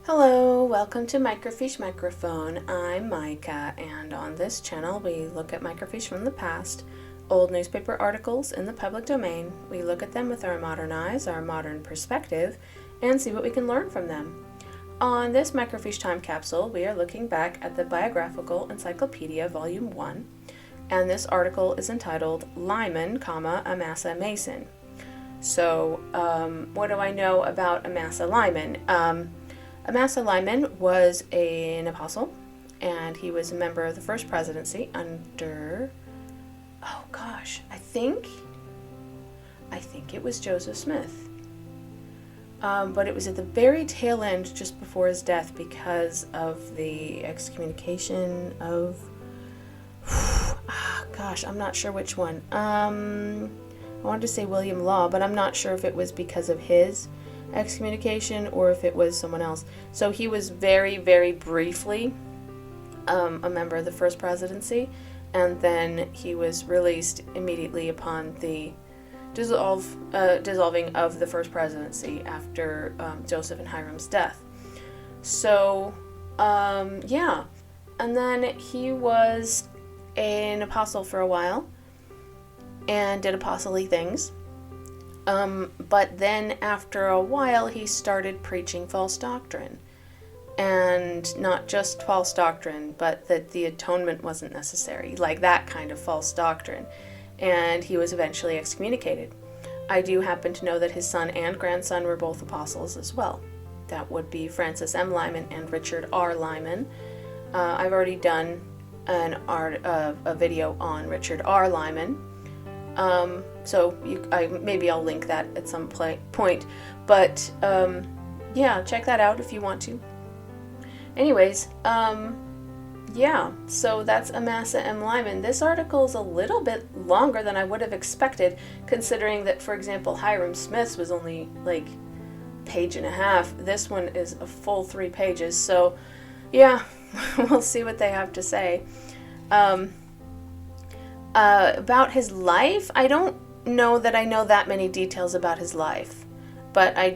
Hello, welcome to Microfiche Microphone. I'm Micah, and on this channel we look at microfiche from the past, old newspaper articles in the public domain. We look at them with our modern eyes, our modern perspective, and see what we can learn from them. On this microfiche time capsule, we are looking back at the Biographical Encyclopedia Volume 1, and this article is entitled Lyman, Amasa Mason. So, what do I know about Amasa Lyman? Amasa Lyman was an apostle, and he was a member of the first presidency under, I think it was Joseph Smith. But it was at the very tail end, just before his death, because of the excommunication of, I'm not sure which one. I wanted to say William Law, but I'm not sure if it was because of his excommunication or if it was someone else. So he was very, very briefly a member of the first presidency, and then he was released immediately upon the dissolving of the first presidency after Joseph and Hiram's death. So, and then he was an apostle for a while and did apostly things. But then after a while, he started preaching false doctrine. And not just false doctrine, but that the atonement wasn't necessary, like that kind of false doctrine. And he was eventually excommunicated. I do happen to know that his son and grandson were both apostles as well. That would be Francis M. Lyman and Richard R. Lyman. I've already done a video on Richard R. Lyman. So maybe I'll link that at some point, but check that out if you want to. Anyways, so that's Amasa M. Lyman. This article is a little bit longer than I would have expected, considering that, for example, Hiram Smith's was only like a page and a half. This one is a full 3 pages, so yeah, we'll see what they have to say. About his life, I don't know that I know that many details about his life, but I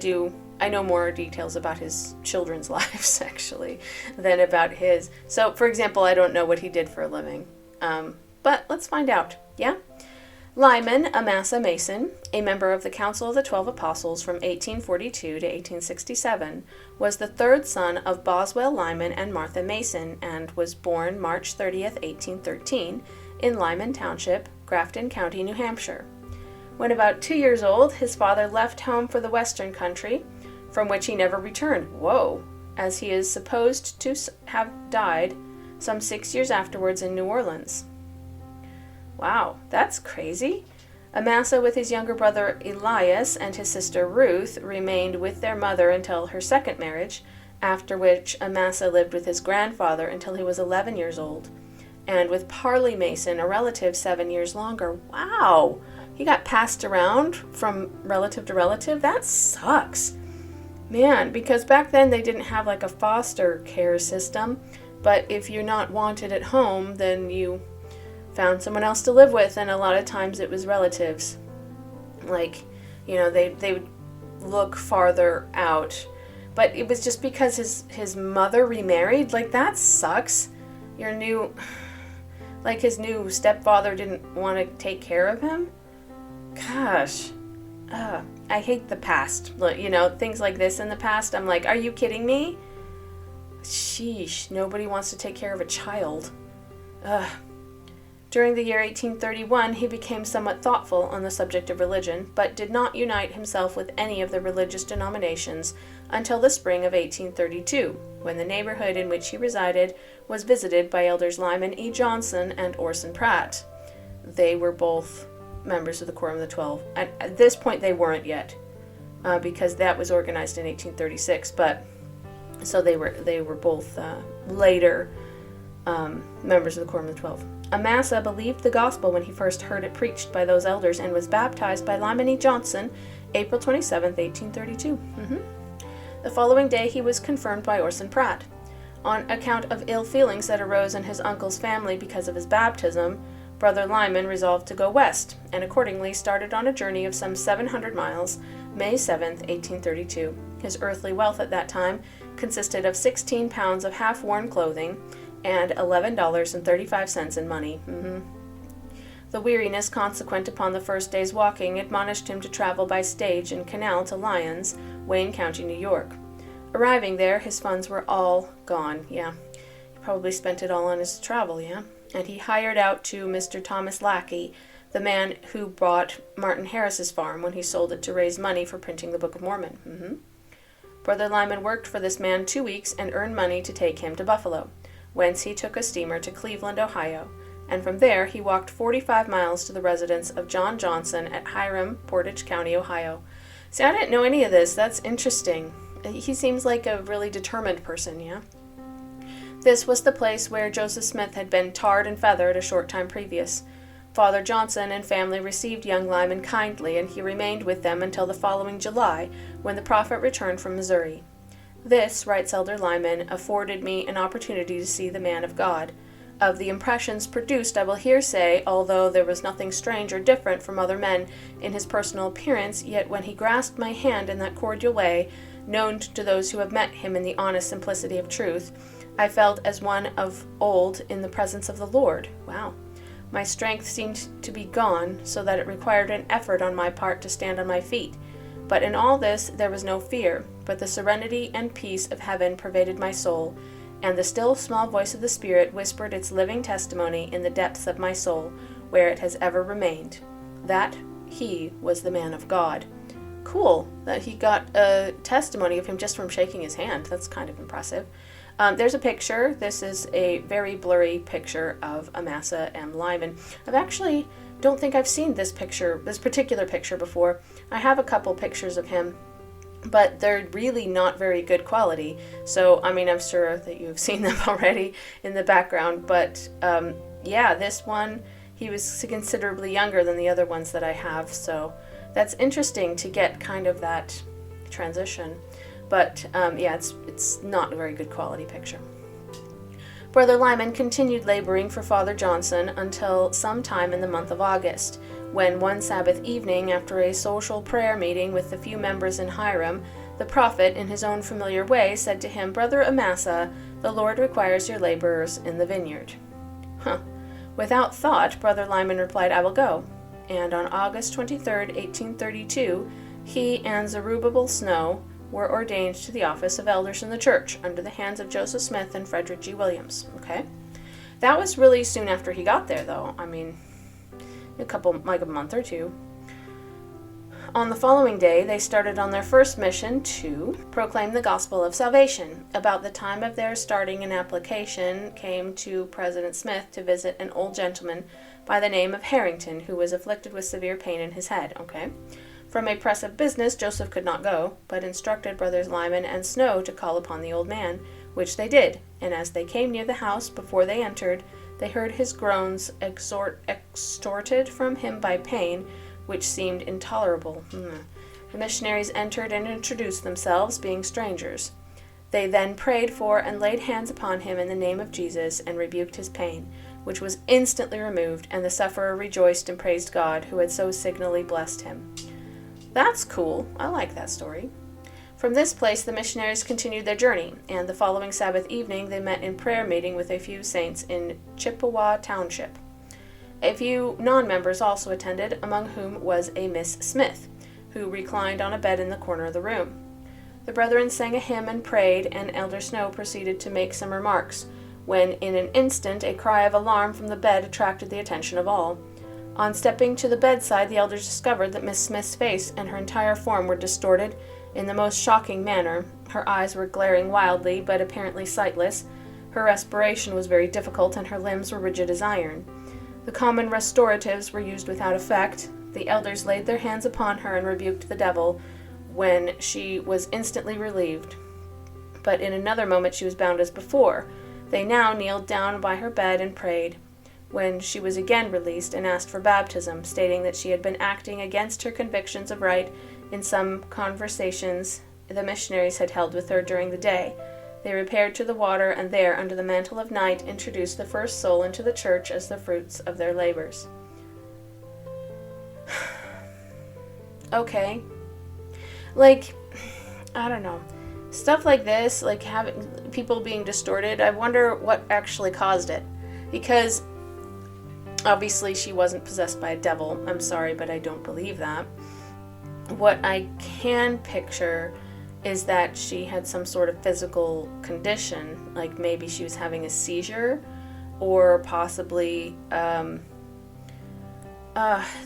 know more details about his children's lives, actually, than about his. So, for example, I don't know what he did for a living, but let's find out, yeah? Lyman, Amasa Mason, a member of the Council of the 12 Apostles from 1842 to 1867, was the third son of Boswell Lyman and Martha Mason, and was born March 30th, 1813, in Lyman Township, Grafton County, New Hampshire. When about 2 years old, his father left home for the Western country, from which he never returned, as he is supposed to have died some 6 years afterwards in New Orleans. Wow, that's crazy. Amasa, with his younger brother Elias and his sister Ruth, remained with their mother until her second marriage, after which Amasa lived with his grandfather until he was 11 years old, and with Parley Mason, a relative, 7 years longer. Wow! He got passed around from relative to relative? That sucks. Man, because back then they didn't have like a foster care system, but if you're not wanted at home, then you found someone else to live with, and a lot of times it was relatives. Like, they would look farther out. But it was just because his mother remarried? Like, that sucks. His new stepfather didn't want to take care of him? Gosh. I hate the past. Things like this in the past, I'm like, are you kidding me? Sheesh, nobody wants to take care of a child. During the year 1831, he became somewhat thoughtful on the subject of religion, but did not unite himself with any of the religious denominations until the spring of 1832, when the neighborhood in which he resided was visited by elders Lyman E. Johnson and Orson Pratt. They were both members of the Quorum of the 12. At this point, they weren't yet, because that was organized in 1836. But so they were both later members of the Quorum of the 12. Amasa believed the gospel when he first heard it preached by those elders, and was baptized by Lyman E. Johnson, April 27, 1832. The following day he was confirmed by Orson Pratt. On account of ill feelings that arose in his uncle's family because of his baptism, Brother Lyman resolved to go west, and accordingly started on a journey of some 700 miles, May 7, 1832. His earthly wealth at that time consisted of 16 pounds of half-worn clothing and $11.35 in money. The weariness consequent upon the first day's walking admonished him to travel by stage and canal to Lyons, Wayne County, New York. Arriving there, his funds were all gone. Yeah, he probably spent it all on his travel, yeah? And he hired out to Mr. Thomas Lackey, the man who bought Martin Harris's farm when he sold it to raise money for printing the Book of Mormon. Brother Lyman worked for this man 2 weeks and earned money to take him to Buffalo, whence he took a steamer to Cleveland, Ohio, and from there he walked 45 miles to the residence of John Johnson at Hiram, Portage County, Ohio. See, I didn't know any of this. That's interesting. He seems like a really determined person, yeah? This was the place where Joseph Smith had been tarred and feathered a short time previous. Father Johnson and family received young Lyman kindly, and he remained with them until the following July, when the prophet returned from Missouri. This, writes Elder Lyman, afforded me an opportunity to see the man of God. Of the impressions produced, I will here say, although there was nothing strange or different from other men in his personal appearance, yet when he grasped my hand in that cordial way, known to those who have met him in the honest simplicity of truth, I felt as one of old in the presence of the Lord. Wow. My strength seemed to be gone, so that it required an effort on my part to stand on my feet. But in all this there was no fear, but the serenity and peace of heaven pervaded my soul, and the still small voice of the Spirit whispered its living testimony in the depths of my soul, where it has ever remained, that he was the man of God. Cool, that he got a testimony of him just from shaking his hand. That's kind of impressive. There's a picture. This is a very blurry picture of Amasa M. Lyman. I've actually don't think I've seen this particular picture before. I have a couple pictures of him, but they're really not very good quality. So, I mean, I'm sure that you've seen them already in the background, but yeah, this one, he was considerably younger than the other ones that I have, so that's interesting to get kind of that transition. But yeah, it's not a very good quality picture. Brother Lyman continued laboring for Father Johnson until sometime in the month of August, when one Sabbath evening, after a social prayer meeting with the few members in Hiram, the prophet, in his own familiar way, said to him, "Brother Amasa, the Lord requires your laborers in the vineyard." Without thought, Brother Lyman replied, "I will go." And on August 23rd, 1832, he and Zerubbabel Snow were ordained to the office of elders in the church under the hands of Joseph Smith and Frederick G. Williams. Okay, that was really soon after he got there, though. I mean, a month or two. On the following day, they started on their first mission to proclaim the gospel of salvation. About the time of their starting, an application came to President Smith to visit an old gentleman by the name of Harrington, who was afflicted with severe pain in his head. Okay. From a press of business, Joseph could not go, but instructed Brothers Lyman and Snow to call upon the old man, which they did, and as they came near the house, before they entered, they heard his groans extorted from him by pain, which seemed intolerable. The missionaries entered and introduced themselves, being strangers. They then prayed for and laid hands upon him in the name of Jesus, and rebuked his pain, which was instantly removed, and the sufferer rejoiced and praised God, who had so signally blessed him. That's cool. I like that story. From this place, the missionaries continued their journey, and the following Sabbath evening they met in prayer meeting with a few saints in Chippewa Township. A few non-members also attended, among whom was a Miss Smith, who reclined on a bed in the corner of the room. The brethren sang a hymn and prayed, and Elder Snow proceeded to make some remarks, when in an instant a cry of alarm from the bed attracted the attention of all. On stepping to the bedside, the elders discovered that Miss Smith's face and her entire form were distorted in the most shocking manner. Her eyes were glaring wildly, but apparently sightless. Her respiration was very difficult, and her limbs were rigid as iron. The common restoratives were used without effect. The elders laid their hands upon her and rebuked the devil, when she was instantly relieved. But in another moment she was bound as before. They now kneeled down by her bed and prayed, when she was again released and asked for baptism, stating that she had been acting against her convictions of right in some conversations the missionaries had held with her during the day. They repaired to the water, and there, under the mantle of night, introduced the first soul into the church as the fruits of their labors. Okay. I don't know. stuff like this, like having people being distorted, I wonder what actually caused it. Because obviously she wasn't possessed by a devil. I'm sorry, but I don't believe that. What I can picture is that she had some sort of physical condition, like maybe she was having a seizure, or possibly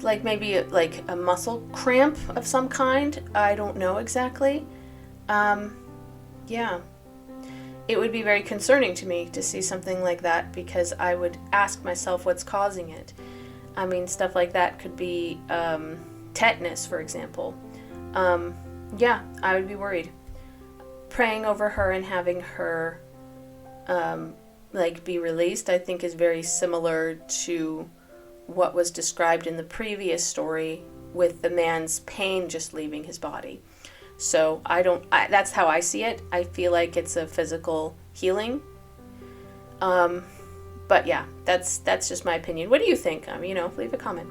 like maybe like a muscle cramp of some kind. I don't know exactly. Yeah. It would be very concerning to me to see something like that, because I would ask myself what's causing it. I mean, stuff like that could be tetanus, for example. Yeah, I would be worried. Praying over her and having her be released, I think, is very similar to what was described in the previous story with the man's pain just leaving his body. So that's how I see it. I feel like it's a physical healing. But yeah, that's just my opinion. What do you think? Leave a comment.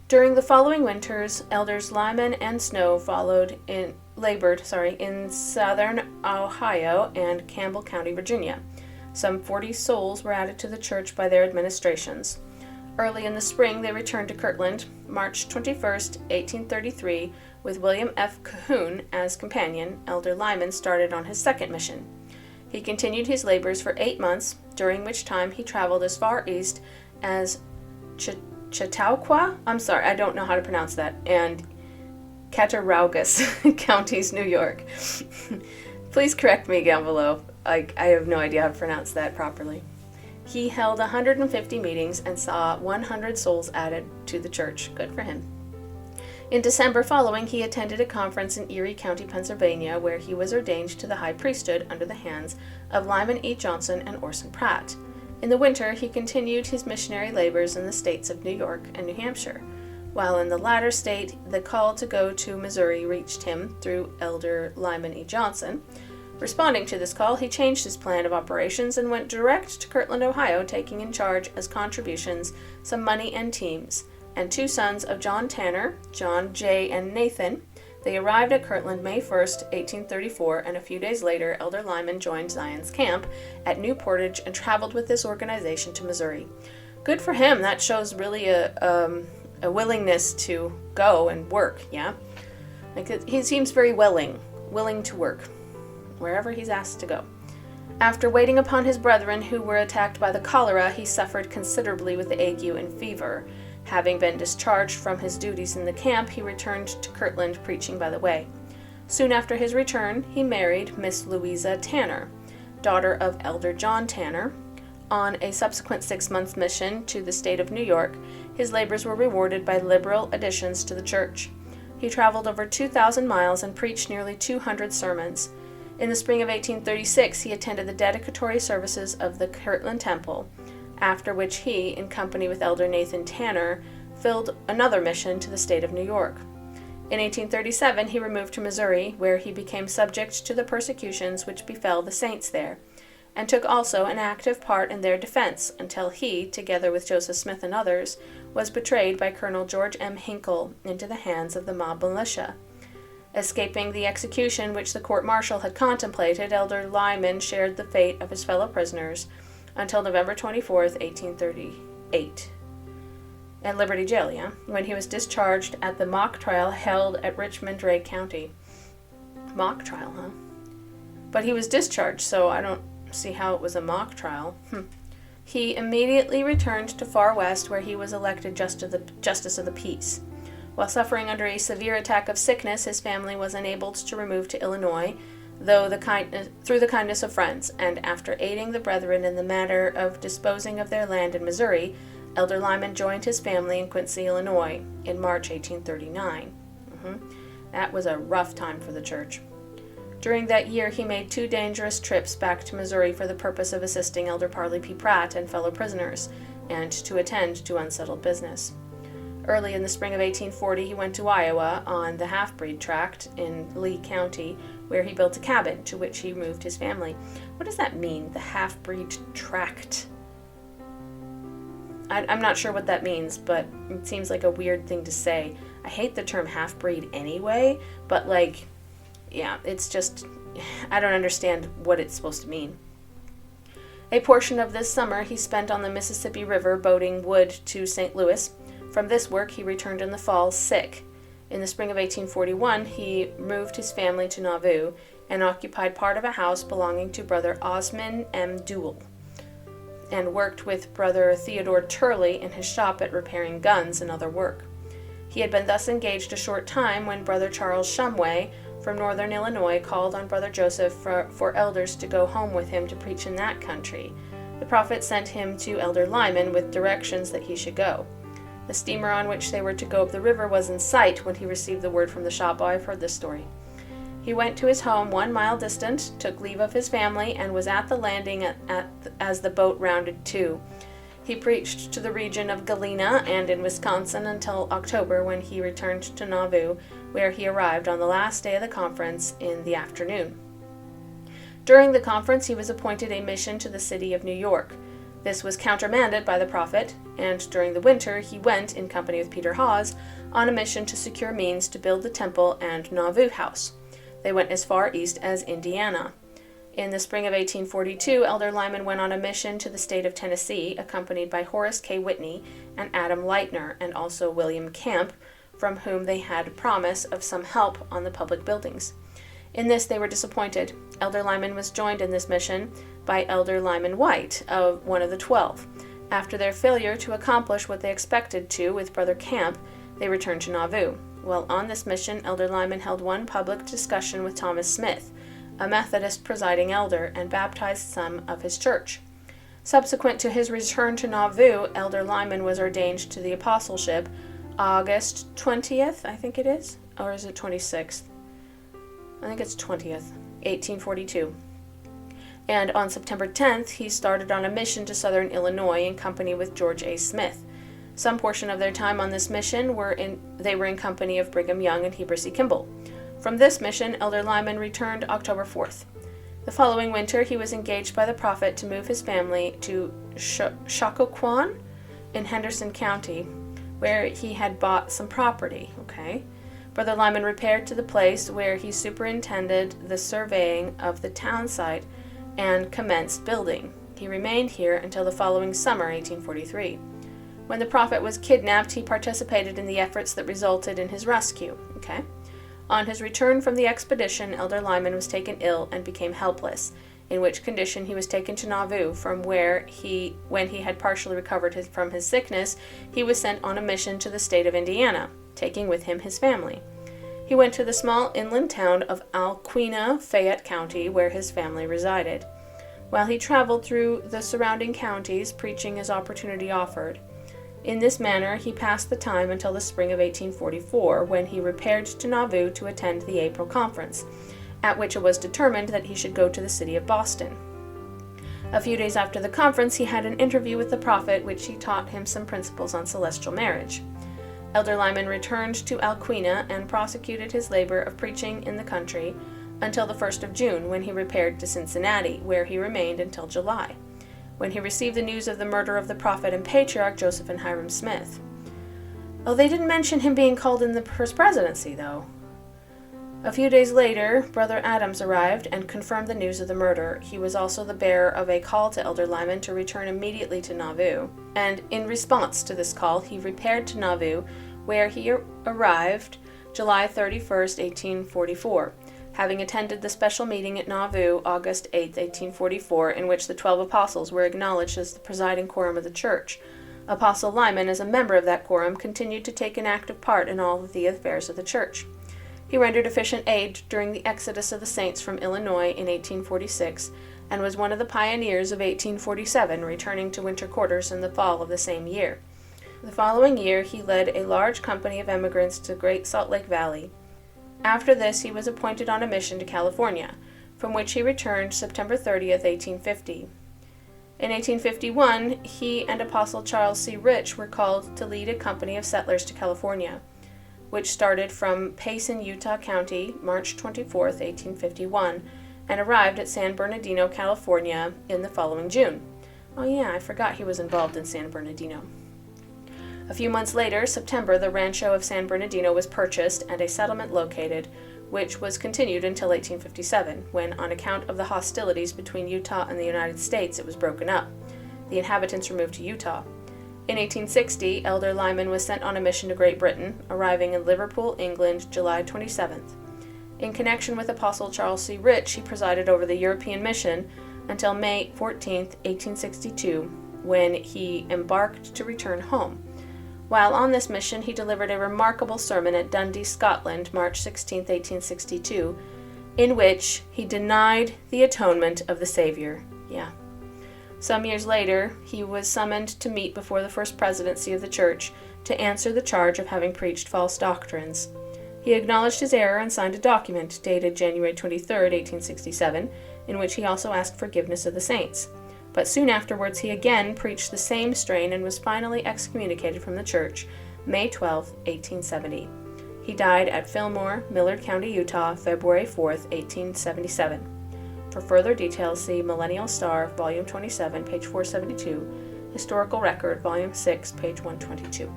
During the following winters, elders Lyman and Snow labored in southern Ohio and Campbell County, Virginia. Some 40 souls were added to the church by their administrations. Early in the spring, they returned to Kirtland, March 21st, 1833, with William F. Cahoon as companion. Elder Lyman started on his second mission. He continued his labors for 8 months, during which time he traveled as far east as Chautauqua, I'm sorry, I don't know how to pronounce that, and Cattaraugus counties, New York. Please correct me down below. I have no idea how to pronounce that properly. He held 150 meetings and saw 100 souls added to the church. Good for him. In December following, he attended a conference in Erie County, Pennsylvania, where he was ordained to the high priesthood under the hands of Lyman E. Johnson and Orson Pratt. In the winter, he continued his missionary labors in the states of New York and New Hampshire. While in the latter state, the call to go to Missouri reached him through Elder Lyman E. Johnson. Responding to this call, he changed his plan of operations and went direct to Kirtland, Ohio, taking in charge as contributions some money and teams, and 2 sons of John Tanner, John J. and Nathan. They arrived at Kirtland May 1st, 1834, and a few days later, Elder Lyman joined Zion's camp at New Portage and traveled with this organization to Missouri. Good for him. That shows really a willingness to go and work, yeah? Like, he seems very willing to work wherever he's asked to go. After waiting upon his brethren who were attacked by the cholera, he suffered considerably with the ague and fever. Having been discharged from his duties in the camp, he returned to Kirtland, preaching by the way. Soon after his return, he married Miss Louisa Tanner, daughter of Elder John Tanner. On a subsequent 6-month mission to the state of New York, his labors were rewarded by liberal additions to the church. He traveled over 2,000 miles and preached nearly 200 sermons. In the spring of 1836, he attended the dedicatory services of the Kirtland Temple, after which he, in company with Elder Nathan Tanner, filled another mission to the state of New York. In 1837, he removed to Missouri, where he became subject to the persecutions which befell the saints there, and took also an active part in their defense, until he, together with Joseph Smith and others, was betrayed by Colonel George M. Hinkle into the hands of the mob militia. Escaping the execution which the court-martial had contemplated, Elder Lyman shared the fate of his fellow prisoners until November 24th, 1838, at Liberty Jail, when he was discharged at the mock trial held at Richmond, Drake County. Mock trial, huh? But he was discharged, so I don't see how it was a mock trial. He immediately returned to Far West, where he was elected Justice of the Peace. While suffering under a severe attack of sickness, his family was enabled to remove to Illinois, through the kindness of friends, and after aiding the brethren in the matter of disposing of their land in Missouri, Elder Lyman joined his family in Quincy, Illinois, in March 1839. That was a rough time for the church. During that year, he made 2 dangerous trips back to Missouri for the purpose of assisting Elder Parley P. Pratt and fellow prisoners, and to attend to unsettled business. Early in the spring of 1840, he went to Iowa on the half-breed tract in Lee County, where he built a cabin to which he moved his family. What does that mean, the half-breed tract? I'm not sure what that means, but it seems like a weird thing to say. I hate the term half-breed anyway, but yeah, it's just, I don't understand what it's supposed to mean. A portion of this summer he spent on the Mississippi River boating wood to St. Louis. From this work he returned in the fall sick. In the spring of 1841 he moved his family to Nauvoo and occupied part of a house belonging to Brother Osman M. Dewell, and worked with Brother Theodore Turley in his shop at repairing guns and other work. He had been thus engaged a short time when Brother Charles Shumway from northern Illinois called on Brother Joseph for elders to go home with him to preach in that country. The prophet sent him to Elder Lyman with directions that he should go. The steamer on which they were to go up the river was in sight when he received the word from the shop. Oh, I've heard this story. He went to his home 1 mile distant, took leave of his family, and was at the landing as the boat rounded to. He preached to the region of Galena and in Wisconsin until October, when he returned to Nauvoo, where he arrived on the last day of the conference in the afternoon. During the conference he was appointed a mission to the city of New York. This was countermanded by the prophet, and during the winter he went, in company with Peter Hawes, on a mission to secure means to build the temple and Nauvoo House. They went as far east as Indiana. In the spring of 1842, Elder Lyman went on a mission to the state of Tennessee, accompanied by Horace K. Whitney and Adam Leitner, and also William Camp, from whom they had promise of some help on the public buildings. In this they were disappointed. Elder Lyman was joined in this mission by Elder Lyman White, one of the 12. After their failure to accomplish what they expected to with Brother Camp, they returned to Nauvoo. While on this mission, Elder Lyman held one public discussion with Thomas Smith, a Methodist presiding elder, and baptized some of his church. Subsequent to his return to Nauvoo, Elder Lyman was ordained to the apostleship August 20th, I think it is, or is it 26th? I think it's 20th, 1842. And on September 10th, he started on a mission to southern Illinois in company with George A. Smith. Some portion of their time on this mission they were in company of Brigham Young and Heber C. Kimball. From this mission, Elder Lyman returned October 4th. The following winter, he was engaged by the prophet to move his family to Shoccoquan in Henderson County, where he had bought some property. Brother Lyman repaired to the place where he superintended the surveying of the town site and commenced building. He remained here until the following summer, 1843. When the prophet was kidnapped, he participated in the efforts that resulted in his rescue. On his return from the expedition, Elder Lyman was taken ill and became helpless, in which condition he was taken to Nauvoo, from where when he had partially recovered from his sickness, he was sent on a mission to the state of Indiana, taking with him his family. He went to the small inland town of Alquina, Fayette County, where his family resided. While he traveled through the surrounding counties, preaching as opportunity offered. In this manner he passed the time until the spring of 1844, when he repaired to Nauvoo to attend the April conference, at which it was determined that he should go to the city of Boston. A few days after the conference he had an interview with the prophet, which he taught him some principles on celestial marriage. Elder Lyman returned to Alquina and prosecuted his labor of preaching in the country until the 1st of June, when he repaired to Cincinnati, where he remained until July, when he received the news of the murder of the prophet and patriarch Joseph and Hiram Smith. Oh, they didn't mention him being called in the first presidency, though. A few days later, Brother Adams arrived and confirmed the news of the murder. He was also the bearer of a call to Elder Lyman to return immediately to Nauvoo, and in response to this call, he repaired to Nauvoo, where he arrived July 31st, 1844, having attended the special meeting at Nauvoo August 8, 1844, in which the 12 apostles were acknowledged as the presiding quorum of the church. Apostle Lyman, as a member of that quorum, continued to take an active part in all of the affairs of the church. He rendered efficient aid during the exodus of the saints from Illinois in 1846, and was one of the pioneers of 1847, returning to winter quarters in the fall of the same year. The following year he led a large company of emigrants to Great Salt Lake Valley. After this he was appointed on a mission to California, from which he returned September 30th, 1850. In 1851, he and Apostle Charles C. Rich were called to lead a company of settlers to California, which started from Payson, Utah County, March 24th, 1851, and arrived at San Bernardino, California in the following June. Oh yeah, I forgot he was involved in San Bernardino. A few months later, September, the rancho of San Bernardino was purchased and a settlement located, which was continued until 1857, when, on account of the hostilities between Utah and the United States, it was broken up. The inhabitants were moved to Utah. In 1860, Elder Lyman was sent on a mission to Great Britain, arriving in Liverpool, England, July 27th. In connection with Apostle Charles C. Rich, he presided over the European mission until May 14, 1862, when he embarked to return home. While on this mission, he delivered a remarkable sermon at Dundee, Scotland, March 16, 1862, in which he denied the atonement of the Savior. Yeah. Some years later, he was summoned to meet before the First Presidency of the Church to answer the charge of having preached false doctrines. He acknowledged his error and signed a document dated January 23, 1867, in which he also asked forgiveness of the saints. But soon afterwards he again preached the same strain and was finally excommunicated from the church, May 12, 1870. He died at Fillmore, Millard County, Utah, February 4, 1877. For further details, see Millennial Star, Volume 27, page 472, Historical Record, Volume 6, page 122.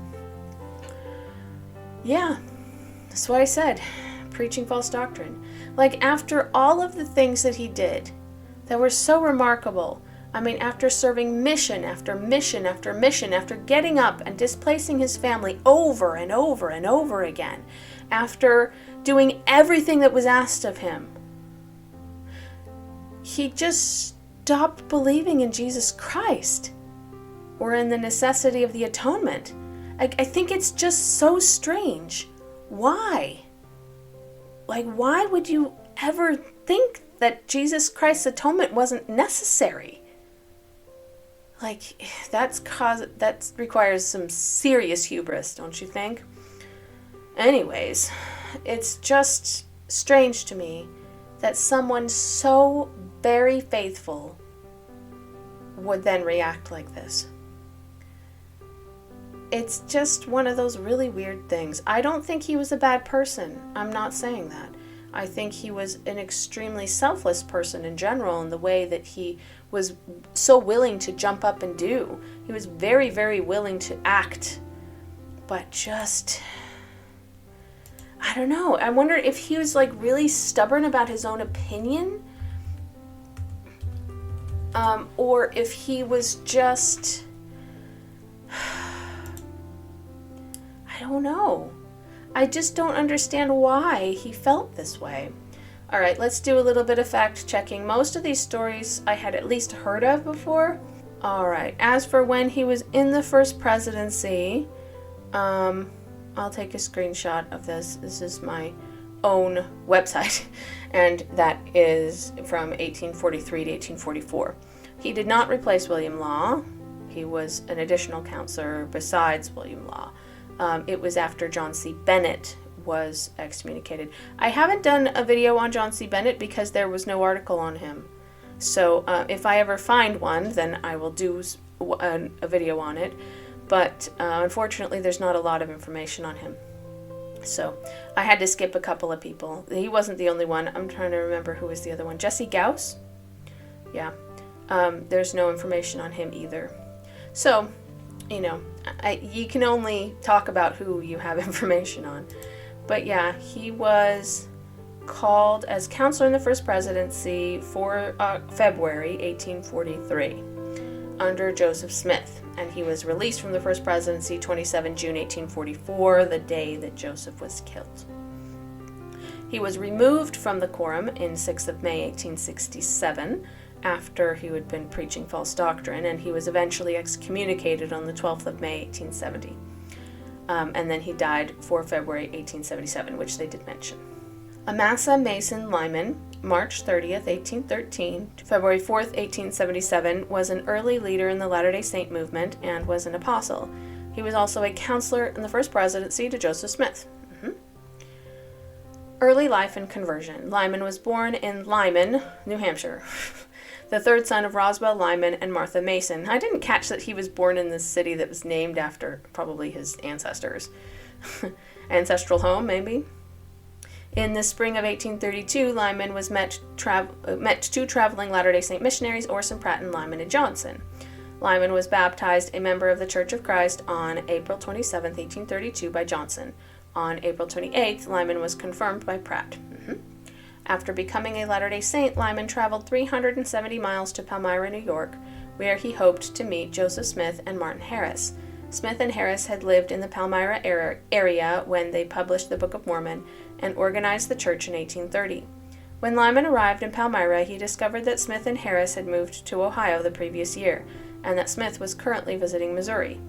Yeah, that's what I said. Preaching false doctrine. Like, after all of the things that he did that were so remarkable, I mean, after serving mission after mission after mission, after getting up and displacing his family over and over and over again, after doing everything that was asked of him, he just stopped believing in Jesus Christ or in the necessity of the atonement. I think it's just so strange. Why? Like, why would you ever think that Jesus Christ's atonement wasn't necessary? Like, that requires some serious hubris, don't you think? Anyways, it's just strange to me that someone so very faithful would then react like this. It's just one of those really weird things. I don't think he was a bad person. I'm not saying that. I think he was an extremely selfless person in general in the way that he was so willing to jump up and do. He was very, very willing to act. But just, I don't know. I wonder if he was like really stubborn about his own opinion. Or if he was just, I don't know. I just don't understand why he felt this way. All right, let's do a little bit of fact checking. Most of these stories I had at least heard of before. All right, as for when he was in the first presidency, I'll take a screenshot of this. This is my own website, and that is from 1843 to 1844. He did not replace William Law. He was an additional counselor besides William Law. It was after John C. Bennett was excommunicated. I haven't done a video on John C. Bennett because there was no article on him. So if I ever find one, then I will do a video on it. But unfortunately, there's not a lot of information on him. So I had to skip a couple of people. He wasn't the only one. I'm trying to remember who was the other one. Jesse Gauss? Yeah. There's no information on him either. So, you know, you can only talk about who you have information on. But yeah, he was called as counselor in the first presidency for February 1843 under Joseph Smith. And he was released from the first presidency 27 June 1844, the day that Joseph was killed. He was removed from the quorum in 6th of May 1867 after he had been preaching false doctrine, and he was eventually excommunicated on the 12th of May 1870. And then he died 4 February 1877, which they did mention. Amasa Mason Lyman, March 30th, 1813 to February 4th, 1877, was an early leader in the Latter-day Saint movement and was an apostle. He was also a counselor in the first presidency to Joseph Smith. Early life and conversion. Lyman was born in Lyman, New Hampshire, the third son of Roswell Lyman and Martha Mason. I didn't catch that he was born in this city that was named after probably his ancestors. Ancestral home, maybe? In the spring of 1832, Lyman was met two traveling Latter-day Saint missionaries, Orson Pratt and Lyman and Johnson. Lyman was baptized a member of the Church of Christ on April 27, 1832 by Johnson. On April 28th, Lyman was confirmed by Pratt. After becoming a Latter-day Saint, Lyman traveled 370 miles to Palmyra, New York, where he hoped to meet Joseph Smith and Martin Harris. Smith and Harris had lived in the Palmyra area when they published the Book of Mormon and organized the church in 1830. When Lyman arrived in Palmyra, he discovered that Smith and Harris had moved to Ohio the previous year, and that Smith was currently visiting Missouri.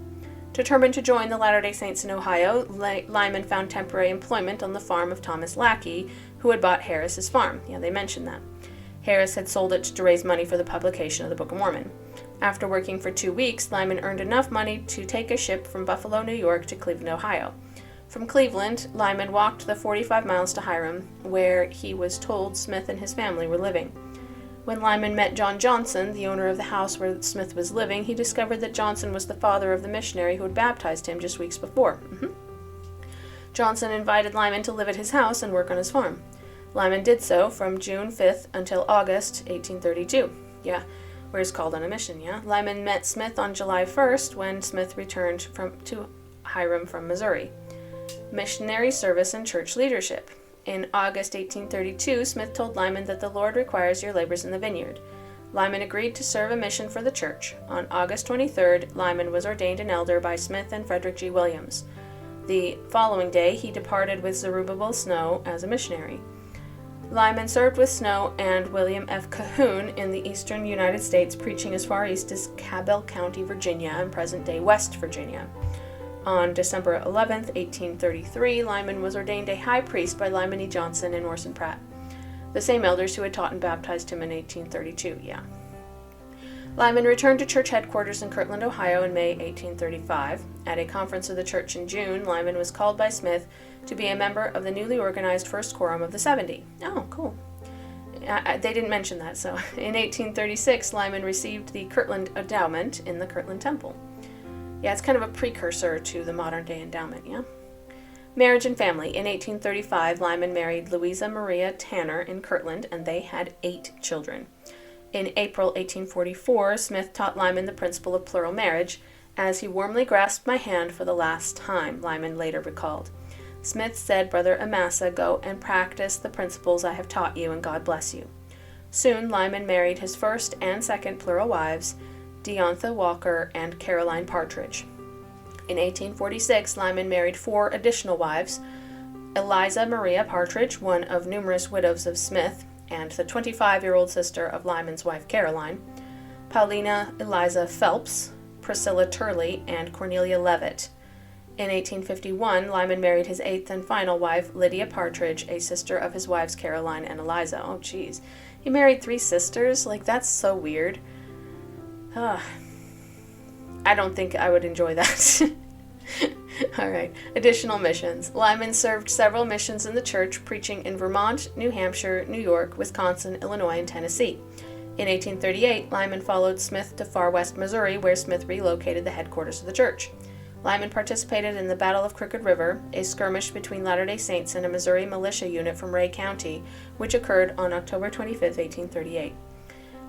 Determined to join the Latter-day Saints in Ohio, Lyman found temporary employment on the farm of Thomas Lackey, who had bought Harris's farm. Yeah, they mentioned that. Harris had sold it to raise money for the publication of the Book of Mormon. After working for 2 weeks, Lyman earned enough money to take a ship from Buffalo, New York to Cleveland, Ohio. From Cleveland, Lyman walked the 45 miles to Hiram, where he was told Smith and his family were living. When Lyman met John Johnson, the owner of the house where Smith was living, he discovered that Johnson was the father of the missionary who had baptized him just weeks before. Johnson invited Lyman to live at his house and work on his farm. Lyman did so from June 5th until August 1832. Yeah, where he's called on a mission, yeah? Lyman met Smith on July 1st when Smith returned to Hiram from Missouri. Missionary service and church leadership. In August 1832, Smith told Lyman that the Lord requires your labors in the vineyard. Lyman agreed to serve a mission for the church. On August 23rd, Lyman was ordained an elder by Smith and Frederick G. Williams. The following day, he departed with Zerubbabel Snow as a missionary. Lyman served with Snow and William F. Cahoon in the eastern United States, preaching as far east as Cabell County, Virginia, and present-day West Virginia. On December 11, 1833, Lyman was ordained a high priest by Lyman E. Johnson and Orson Pratt, the same elders who had taught and baptized him in 1832, Lyman returned to church headquarters in Kirtland, Ohio in May 1835. At a conference of the church in June, Lyman was called by Smith to be a member of the newly organized First Quorum of the 70. Oh, cool. They didn't mention that, so in 1836, Lyman received the Kirtland Endowment in the Kirtland Temple. Yeah, it's kind of a precursor to the modern-day endowment, yeah? Marriage and family. In 1835, Lyman married Louisa Maria Tanner in Kirtland, and they had 8 children. In April 1844, Smith taught Lyman the principle of plural marriage, as he warmly grasped my hand for the last time, Lyman later recalled. Smith said, Brother Amasa, go and practice the principles I have taught you, and God bless you. Soon, Lyman married his first and second plural wives, Deontha Walker and Caroline Partridge. In 1846, Lyman married 4 additional wives, Eliza Maria Partridge, one of numerous widows of Smith, and the 25-year-old sister of Lyman's wife Caroline, Paulina Eliza Phelps, Priscilla Turley, and Cornelia Levitt. In 1851, Lyman married his 8th and final wife, Lydia Partridge, a sister of his wives Caroline and Eliza. Oh, geez. He married 3 sisters? Like, that's so weird. I don't think I would enjoy that. All right. Additional missions. Lyman served several missions in the church, preaching in Vermont, New Hampshire, New York, Wisconsin, Illinois, and Tennessee. In 1838, Lyman followed Smith to far west Missouri, where Smith relocated the headquarters of the church. Lyman participated in the Battle of Crooked River, a skirmish between Latter-day Saints and a Missouri militia unit from Ray County, which occurred on October 25, 1838.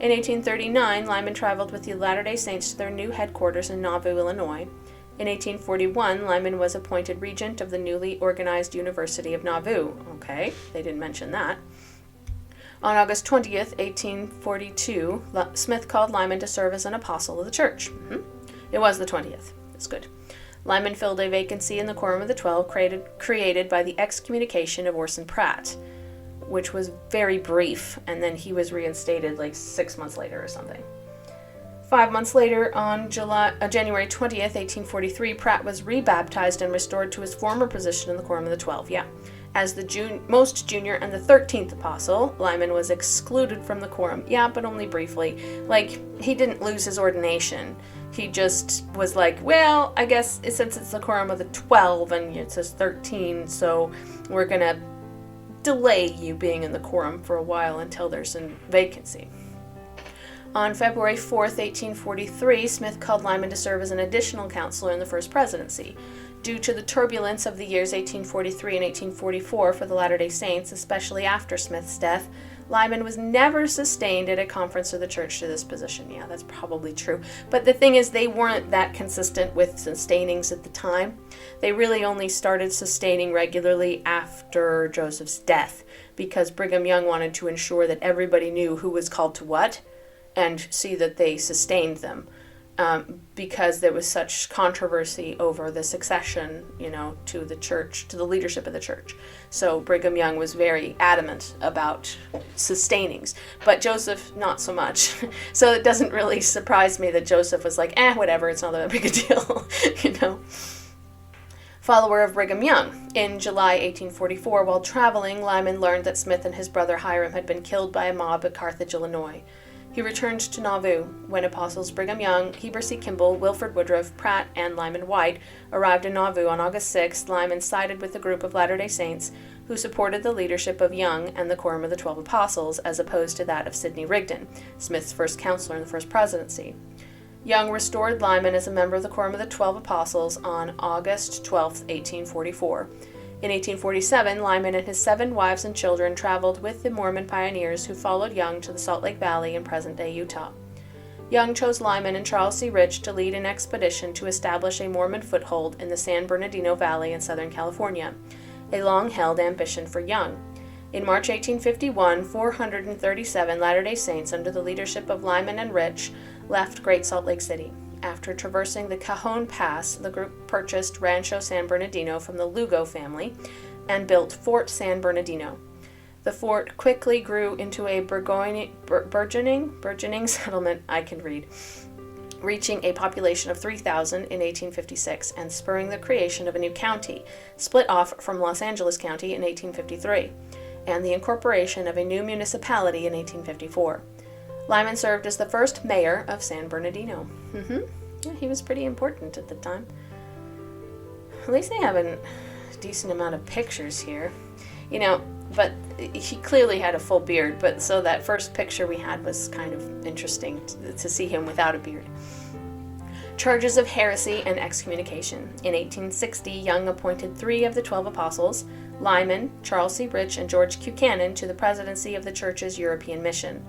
In 1839, Lyman traveled with the Latter-day Saints to their new headquarters in Nauvoo, Illinois. In 1841, Lyman was appointed regent of the newly organized University of Nauvoo. Okay, they didn't mention that. On August 20th, 1842, Smith called Lyman to serve as an apostle of the church. It was the 20th. That's good. Lyman filled a vacancy in the Quorum of the 12 created by the excommunication of Orson Pratt, which was very brief, and then he was reinstated like 6 months later or something. 5 months later, on January 20th, 1843, Pratt was rebaptized and restored to his former position in the Quorum of the 12, As the most junior and the 13th apostle, Lyman was excluded from the quorum, but only briefly. Like, he didn't lose his ordination. He just was like, well, I guess since it's the Quorum of the 12 and it says 13, so we're going to delay you being in the quorum for a while until there's a vacancy. On February 4th, 1843, Smith called Lyman to serve as an additional counselor in the First Presidency. Due to the turbulence of the years 1843 and 1844 for the Latter-day Saints, especially after Smith's death, Lyman was never sustained at a conference of the church to this position. Yeah, that's probably true. But the thing is, they weren't that consistent with sustainings at the time. They really only started sustaining regularly after Joseph's death. because Brigham Young wanted to ensure that everybody knew who was called to what and see that they sustained them. Because there was such controversy over the succession, to the church, to the leadership of the church. So Brigham Young was very adamant about sustainings, but Joseph not so much. So it doesn't really surprise me that Joseph was like, whatever, it's not that big a deal, Follower of Brigham Young. In July 1844, while traveling, Lyman learned that Smith and his brother Hiram had been killed by a mob at Carthage, Illinois. He returned to Nauvoo when apostles Brigham Young, Heber C. Kimball, Wilford Woodruff, Pratt, and Lyman White arrived in Nauvoo on August 6th. Lyman sided with the group of Latter-day Saints who supported the leadership of Young and the Quorum of the 12 Apostles, as opposed to that of Sidney Rigdon, Smith's first counselor in the first presidency. Young restored Lyman as a member of the Quorum of the 12 Apostles on August 12, 1844. In 1847, Lyman and his 7 wives and children traveled with the Mormon pioneers who followed Young to the Salt Lake Valley in present-day Utah. Young chose Lyman and Charles C. Rich to lead an expedition to establish a Mormon foothold in the San Bernardino Valley in Southern California, a long-held ambition for Young. In March 1851, 437 Latter-day Saints under the leadership of Lyman and Rich left Great Salt Lake City. After traversing the Cajon Pass, the group purchased Rancho San Bernardino from the Lugo family and built Fort San Bernardino. The fort quickly grew into a burgeoning settlement, reaching a population of 3,000 in 1856 and spurring the creation of a new county, split off from Los Angeles County in 1853, and the incorporation of a new municipality in 1854. Lyman served as the first mayor of San Bernardino. Yeah, he was pretty important at the time. At least they have a decent amount of pictures here. But he clearly had a full beard, but so that first picture we had was kind of interesting to see him without a beard. Charges of heresy and excommunication. In 1860, Young appointed 3 of the 12 apostles, Lyman, Charles C. Rich, and George Buchanan, to the presidency of the church's European mission.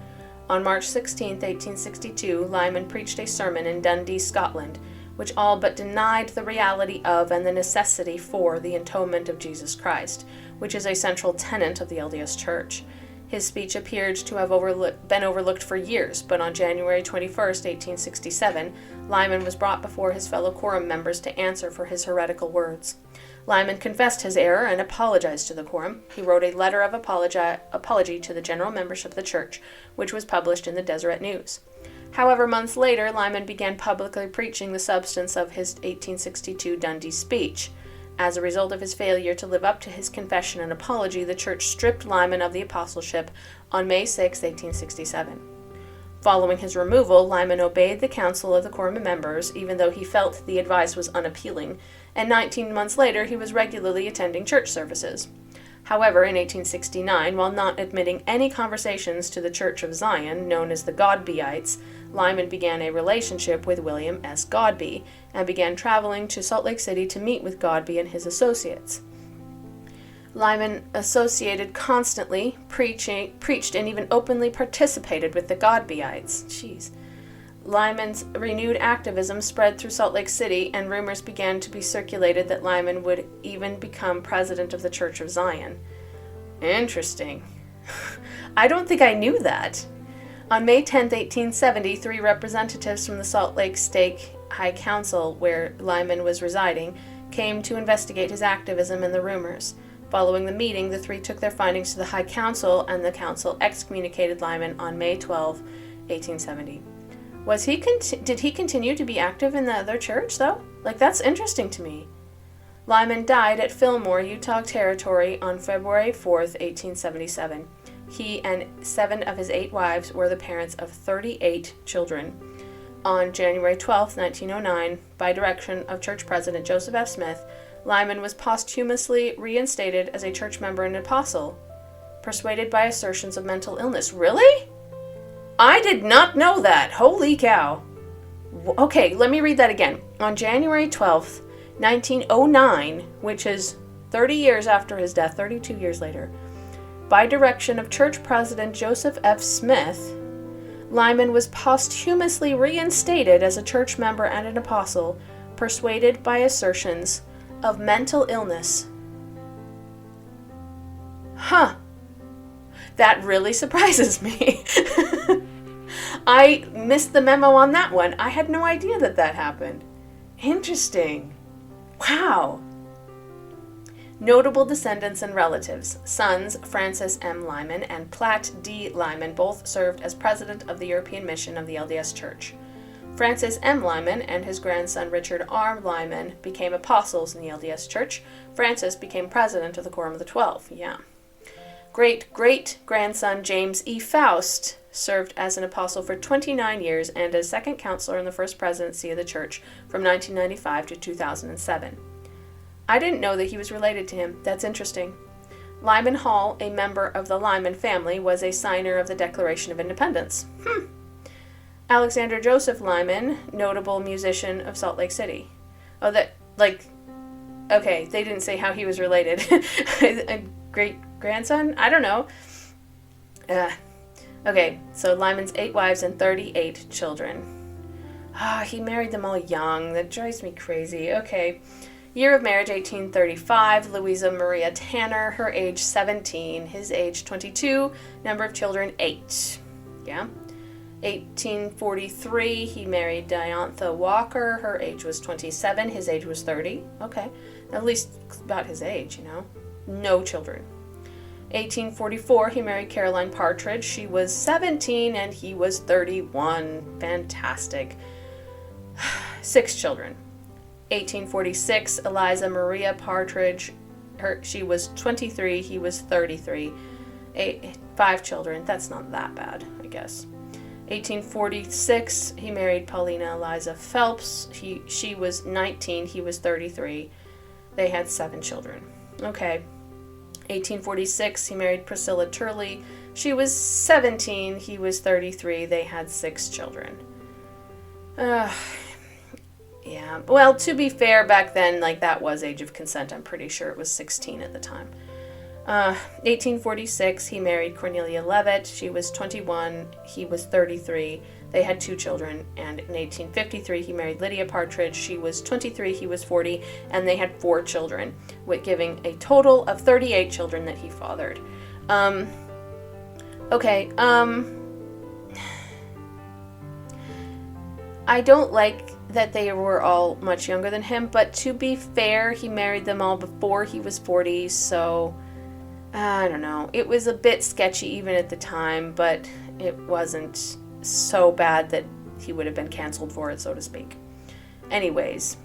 On March 16, 1862, Lyman preached a sermon in Dundee, Scotland, which all but denied the reality of and the necessity for the atonement of Jesus Christ, which is a central tenet of the LDS Church. His speech appears to have been overlooked for years, but on January 21, 1867, Lyman was brought before his fellow quorum members to answer for his heretical words. Lyman confessed his error and apologized to the quorum. He wrote a letter of apology to the general membership of the church, which was published in the Deseret News. However, months later, Lyman began publicly preaching the substance of his 1862 Dundee speech. As a result of his failure to live up to his confession and apology, the church stripped Lyman of the apostleship on May 6, 1867. Following his removal, Lyman obeyed the counsel of the quorum members, even though he felt the advice was unappealing, and 19 months later he was regularly attending church services. However, in 1869, while not admitting any conversations to the Church of Zion, known as the Godbeites, Lyman began a relationship with William S. Godbey and began traveling to Salt Lake City to meet with Godbey and his associates. Lyman associated constantly, preached, and even openly participated with the Godbeites. Jeez. Lyman's renewed activism spread through Salt Lake City, and rumors began to be circulated that Lyman would even become president of the Church of Zion. Interesting. I don't think I knew that. On May 10, 1870, 3 representatives from the Salt Lake Stake High Council, where Lyman was residing, came to investigate his activism and the rumors. Following the meeting, the 3 took their findings to the High Council, and the Council excommunicated Lyman on May 12, 1870. Did he continue to be active in the other church, though? That's interesting to me. Lyman died at Fillmore, Utah Territory on February 4th, 1877. He and 7 of his 8 wives were the parents of 38 children. On January 12, 1909, by direction of church president Joseph F. Smith, Lyman was posthumously reinstated as a church member and apostle, persuaded by assertions of mental illness. Really? I did not know that. Holy cow. Okay, let me read that again. On January 12th, 1909, which is 30 years after his death, 32 years later, by direction of church president Joseph F. Smith, Lyman was posthumously reinstated as a church member and an apostle, persuaded by assertions of mental illness. Huh. That really surprises me. I missed the memo on that one. I had no idea that that happened. Interesting. Wow. Notable descendants and relatives. Sons Francis M. Lyman and Platt D. Lyman both served as president of the European Mission of the LDS Church. Francis M. Lyman and his grandson Richard R. Lyman became apostles in the LDS Church. Francis became president of the Quorum of the 12. Yeah. Great-great-grandson James E. Faust served as an apostle for 29 years and as second counselor in the first presidency of the church from 1995 to 2007. I didn't know that he was related to him. That's interesting. Lyman Hall, a member of the Lyman family, was a signer of the Declaration of Independence. Alexander Joseph Lyman, notable musician of Salt Lake City. Oh, okay, they didn't say how he was related. A great-grandson? I don't know. Okay, so Lyman's 8 wives and 38 children. He married them all young. That drives me crazy. Okay. Year of marriage, 1835. Louisa Maria Tanner, her age 17, his age 22, number of children 8. Yeah. 1843, he married Diantha Walker. Her age was 27, his age was 30. Okay, at least about his age, you know. No children. 1844, he married Caroline Partridge. She was 17 and he was 31. Fantastic. 6 children. 1846, Eliza Maria Partridge. She was 23, he was 33. 5 children. That's not that bad, I guess. 1846, he married Paulina Eliza Phelps. She was 19, he was 33. They had 7 children. Okay. 1846, he married Priscilla Turley. She was 17, he was 33. They had 6 children. Yeah, well, to be fair, back then, that was age of consent. I'm pretty sure it was 16 at the time. 1846, he married Cornelia Levitt. She was 21, he was 33. They had 2 children. And in 1853, he married Lydia Partridge. She was 23, he was 40, and they had 4 children, with giving a total of 38 children that he fathered. Okay, I don't like that they were all much younger than him, but to be fair, he married them all before he was 40, so I don't know. It was a bit sketchy even at the time, but it wasn't so bad that he would have been canceled for it, so to speak. Anyways,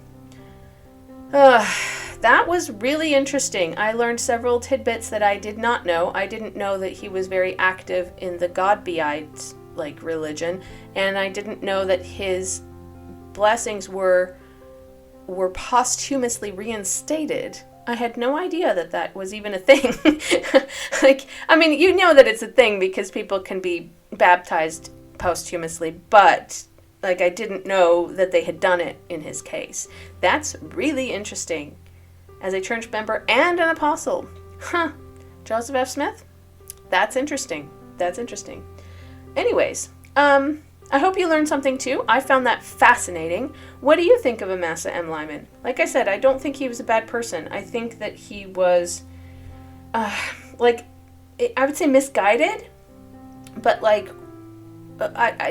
that was really interesting. I learned several tidbits that I did not know. I didn't know that he was very active in the God-beite religion, and I didn't know that his blessings were posthumously reinstated. I had no idea that that was even a thing. You know that it's a thing because people can be baptized posthumously, but I didn't know that they had done it in his case. That's really interesting. As a church member and an apostle. Joseph F. Smith? That's interesting. Anyways, I hope you learned something too. I found that fascinating. What do you think of Amasa M. Lyman? Like I said, I don't think he was a bad person. I think that he was, I would say misguided, but I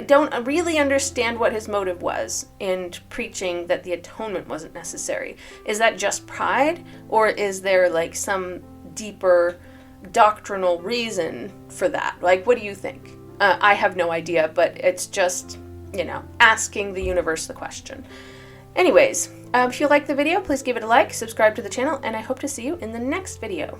don't really understand what his motive was in preaching that the atonement wasn't necessary. Is that just pride, or is there some deeper doctrinal reason for that? What do you think? I have no idea, but it's just, asking the universe the question. Anyways, if you like the video, please give it a like, subscribe to the channel, and I hope to see you in the next video.